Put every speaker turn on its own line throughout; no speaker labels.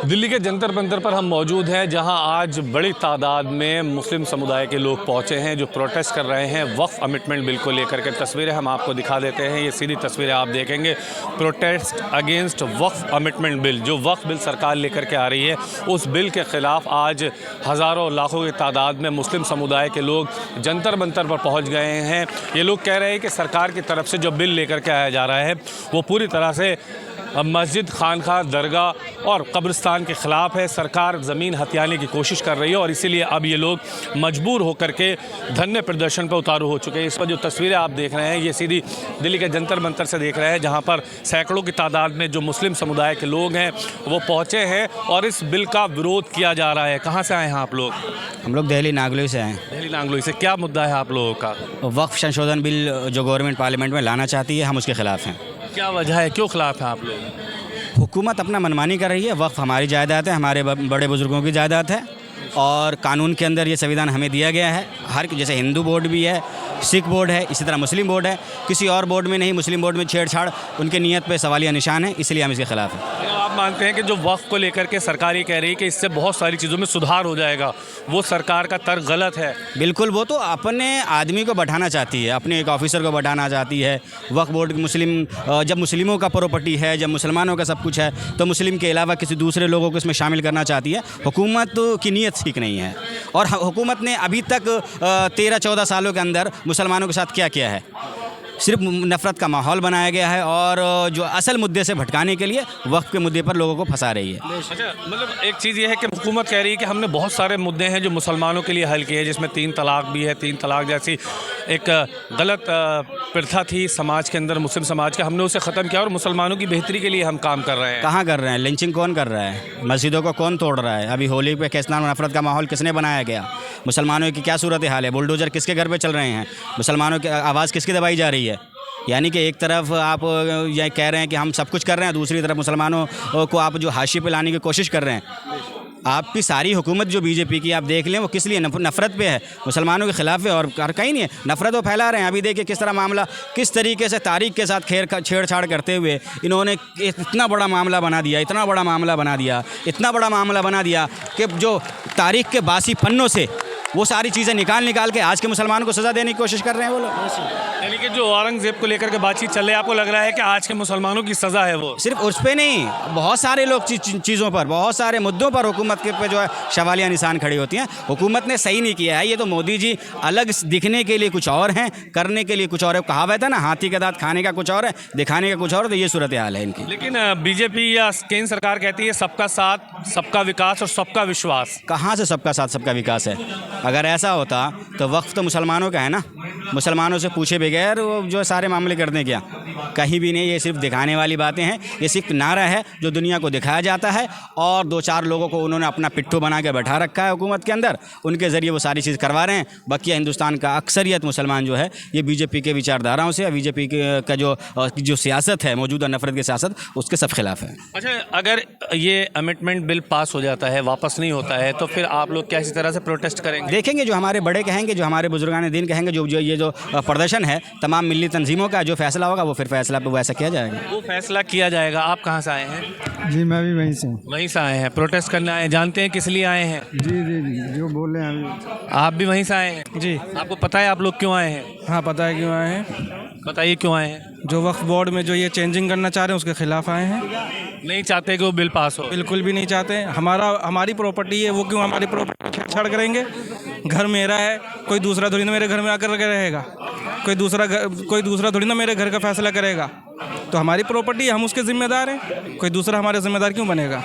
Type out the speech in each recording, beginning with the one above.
दिल्ली के जंतर मंतर पर हम मौजूद हैं, जहां आज बड़ी तादाद में मुस्लिम समुदाय के लोग पहुंचे हैं जो प्रोटेस्ट कर रहे हैं वक्फ अमेंडमेंट बिल को लेकर के। तस्वीरें हम आपको दिखा देते हैं, ये सीधी तस्वीरें आप देखेंगे। प्रोटेस्ट अगेंस्ट वक्फ अमेंडमेंट बिल, जो वक्फ बिल सरकार लेकर के आ रही है, उस बिल के ख़िलाफ़ आज हज़ारों लाखों की तादाद में मुस्लिम समुदाय के लोग जंतर मंतर पर पहुँच गए हैं। ये लोग कह रहे हैं कि सरकार की तरफ से जो बिल लेकर के आया जा रहा है वो पूरी तरह से मस्जिद, खानका, दरगाह और कब्रिस्तान के ख़िलाफ़ है। सरकार ज़मीन हथियाने की कोशिश कर रही है और इसीलिए अब ये लोग मजबूर होकर के धरने प्रदर्शन पर उतारू हो चुके हैं। इस पर जो तस्वीरें आप देख रहे हैं ये सीधी दिल्ली के जंतर मंतर से देख रहे हैं, जहाँ पर सैकड़ों की तादाद में जो मुस्लिम समुदाय के लोग हैं वो पहुँचे हैं और इस बिल का विरोध किया जा रहा है। कहाँ से आए हैं आप लोग?
हम लोग दिल्ली नागलोई से आए।
दिल्ली नागलोई से। क्या मुद्दा है आप लोगों का?
वक्फ संशोधन बिल जो गवर्नमेंट पार्लियामेंट में लाना चाहती है, हम उसके ख़िलाफ़ हैं।
क्या वजह है, क्यों खिलाफ हैं आप लोग?
हुकूमत अपना मनमानी कर रही है। वक्फ हमारी जायदाद है, हमारे बड़े बुज़ुर्गों की जायदाद है और कानून के अंदर ये संविधान हमें दिया गया है। हर जैसे हिंदू बोर्ड भी है, सिख बोर्ड है, इसी तरह मुस्लिम बोर्ड है। किसी और बोर्ड में नहीं, मुस्लिम बोर्ड में छेड़छाड़, उनके नीयत पे सवालिया निशान है, इसलिए हम इसके ख़िलाफ़ हैं।
आप मानते हैं कि जो वक्फ को लेकर के सरकार ये कह रही है कि इससे बहुत सारी चीज़ों में सुधार हो जाएगा, वो सरकार का तर्क गलत है?
बिल्कुल, वो तो अपने आदमी को बैठाना चाहती है, अपने एक ऑफिसर को बैठाना चाहती है। वक्फ बोर्ड मुस्लिम, जब मुस्लिमों का प्रॉपर्टी है, जब मुसलमानों का सब कुछ है, तो मुस्लिम के अलावा किसी दूसरे लोगों को इसमें शामिल करना चाहती है। हुकूमत की नीयत ठीक नहीं है और हुकूमत ने अभी तक 13-14 सालों के अंदर मुसलमानों के साथ क्या किया है? सिर्फ नफ़रत का माहौल बनाया गया है और जो असल मुद्दे से भटकाने के लिए वक्फ के मुद्दे पर लोगों को फंसा रही है।
अच्छा, मतलब एक चीज़ ये है कि हुकूमत कह रही है कि हमने बहुत सारे मुद्दे हैं जो मुसलमानों के लिए हल किए हैं, जिसमें 3 तलाक भी है। 3 तलाक जैसी एक गलत प्रथा थी समाज के अंदर, मुस्लिम समाज के, हमने उसे ख़त्म किया और मुसलमानों की बेहतरी के लिए हम काम कर रहे हैं।
कहाँ कर रहे हैं? लिंचिंग कौन कर रहा है? मस्जिदों को कौन तोड़ रहा है? अभी होली पे किस नाम नफ़रत का माहौल किसने बनाया गया? मुसलमानों की क्या सूरत हाल है? बुलडोज़र किसके घर पे चल रहे हैं? मुसलमानों की आवाज़ किसकी दबाई जा रही है? यानी कि एक तरफ आप ये कह रहे हैं कि हम सब कुछ कर रहे हैं, दूसरी तरफ मुसलमानों को आप जो हाशिए पे लाने की कोशिश कर रहे हैं। आपकी सारी हुकूमत जो बीजेपी की आप देख लें, वो किस लिए नफ़रत पे है, मुसलमानों के ख़िलाफ़ है और कहीं नहीं है, नफ़रत वो फैला रहे हैं। अभी देखिए किस तरह मामला, किस तरीके से तारीख के साथ छेड़छाड़ करते हुए इन्होंने इतना बड़ा मामला बना दिया, इतना बड़ा मामला बना दिया, इतना बड़ा मामला बना दिया कि जो तारीख के बासी पन्नों से वो सारी चीज़ें निकाल के आज के मुसलमानों को सज़ा देने की कोशिश कर रहे हैं वो लोग।
यानी कि जो औरंगज़ेब को लेकर के बातचीत चल रही है, आपको लग रहा है कि आज के मुसलमानों की सज़ा है वो?
सिर्फ उस पर नहीं, बहुत सारे लोग चीज़ों पर, बहुत सारे मुद्दों पर हुकूमत के पे जो है सवालिया निशान खड़ी होती हैं। हुकूमत ने सही नहीं किया है। ये तो मोदी जी अलग दिखने के लिए कुछ और हैं, करने के लिए कुछ और है। कहावत है ना, हाथी के दांत खाने का कुछ और है, दिखाने का कुछ और। तो ये सूरत हाल है इनकी।
लेकिन बीजेपी या केंद्र सरकार कहती है सबका साथ, सबका विकास और सबका विश्वास।
कहाँ से सबका साथ, सबका विकास है? अगर ऐसा होता तो वक्फ तो मुसलमानों का है ना, मुसलमानों से पूछे बगैर वो जो सारे मामले कर दें क्या? कहीं भी नहीं। ये सिर्फ दिखाने वाली बातें हैं, ये सिर्फ नारा है जो दुनिया को दिखाया जाता है और 2-4 लोगों को उन्होंने अपना पिट्ठू बना के बैठा रखा है हुकूमत के अंदर, उनके ज़रिए वो सारी चीज़ करवा रहे हैं। बाकी हिंदुस्तान का अक्सरियत मुसलमान जो है ये बीजेपी के विचारधाराओं से, बीजेपी का जो सियासत है, मौजूदा नफरत की सियासत, उसके सब खिलाफ है।
अच्छा, अगर ये अमेंडमेंट बिल पास हो जाता है, वापस नहीं होता है, तो फिर आप लोग कैसी तरह से प्रोटेस्ट करेंगे?
देखेंगे, जो हमारे बड़े कहेंगे, जो हमारे बुजुर्गान दीन कहेंगे, जो ये जो प्रदर्शन है तमाम मिली तंजीमों का, जो फैसला होगा वो फिर फैसला पे वैसा किया जाएगा।
वो फैसला किया जाएगा। आप कहाँ से आए हैं?
जी मैं भी वहीं से हूँ।
वहीं से आए हैं, प्रोटेस्ट करने आए हैं। जानते हैं किस लिए आए हैं?
जी जी जी, जो बोल रहे हैं अभी।
आप भी वहीं से आए हैं?
जी।
आपको पता है आप लोग क्यों आए हैं?
हाँ पता है क्यों आए हैं।
बताइए क्यों आए हैं?
जो वक्फ बोर्ड में जो ये चेंजिंग करना चाह रहे हैं उसके खिलाफ आए हैं।
नहीं चाहते कि वो बिल पास हो?
बिल्कुल भी नहीं चाहते। हमारी प्रॉपर्टी है, वो क्यों हमारी प्रॉपर्टी छेड़छाड़ करेंगे? घर मेरा है, कोई दूसरा थोड़ी ना मेरे घर में आकर रहेगा, कोई दूसरा थोड़ी ना मेरे घर का फैसला करेगा। तो हमारी प्रॉपर्टी है, हम उसके ज़िम्मेदार हैं, कोई दूसरा हमारे ज़िम्मेदार क्यों बनेगा?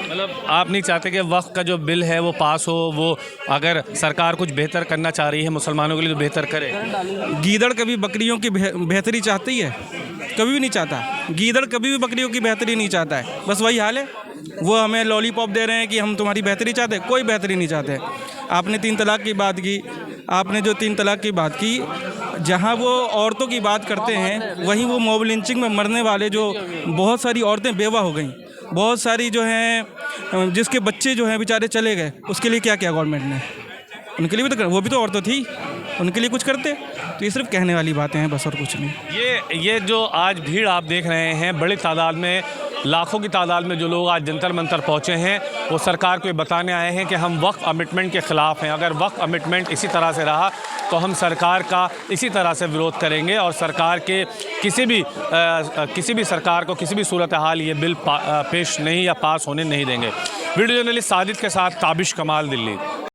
मतलब आप नहीं चाहते कि वक्फ का जो बिल है वो पास हो, वो अगर सरकार कुछ बेहतर करना चाह रही है मुसलमानों के लिए तो बेहतर करे?
गीदड़ कभी बकरियों की बेहतरी चाहती है? कभी भी नहीं चाहता। गीदड़ कभी भी बकरियों की बेहतरी नहीं चाहता है। बस वही हाल है, वो हमें लॉलीपॉप दे रहे हैं कि हम तुम्हारी बेहतरी चाहते हैं। कोई बेहतरी नहीं चाहते। आपने 3 तलाक की बात की, आपने जो 3 तलाक की बात की, जहाँ वो औरतों की बात करते हैं वहीं वो मॉब लिंचिंग में मरने वाले जो बहुत सारी औरतें बेवा हो गई, बहुत सारी जो हैं जिसके बच्चे जो हैं बेचारे चले गए, उसके लिए क्या किया गवर्नमेंट ने? उनके लिए भी तो वो भी तो औरतें थी, उनके लिए कुछ करते। तो ये सिर्फ कहने वाली बातें हैं बस, और कुछ नहीं।
ये जो आज भीड़ आप देख रहे हैं, बड़ी तादाद में, लाखों की तादाद में जो लोग आज जंतर मंतर पहुंचे हैं, वो सरकार को ये बताने आए हैं कि हम वक्फ अमिटमेंट के ख़िलाफ़ हैं। अगर वक्फ अमिटमेंट इसी तरह से रहा तो हम सरकार का इसी तरह से विरोध करेंगे और सरकार के किसी भी सरकार को किसी भी सूरत हाल ये बिल पेश नहीं या पास होने नहीं देंगे। वीडियो जर्नलिस्ट साजिद के साथ ताबिश कमाल, दिल्ली।